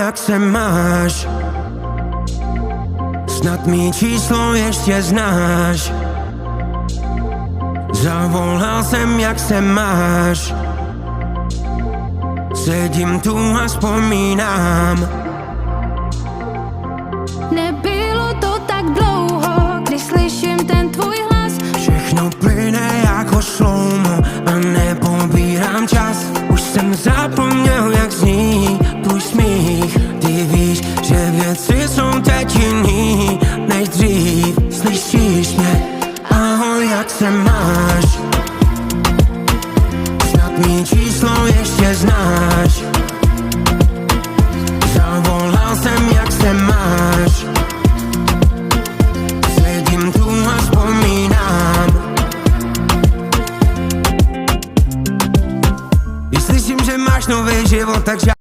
jak se máš? Snad mý číslo ještě znáš. Zavolal jsem, jak se máš. Sedím tu a vzpomínám. Nebylo to tak dlouho, když slyším ten tvůj hlas. Všechno plyne jako slow-mo a nepobírám čas. Už jsem zapomněl, jak zní tvůj smích. Ty víš, že věci jsou teď jiný než dřív. Slyšíš mě? Ahoj, jak se máš? Snad mý číslo ještě znáš. Zavolal jsem, jak se máš. Sedím tu a vzpomínám. Když slyším, že máš nový život, tak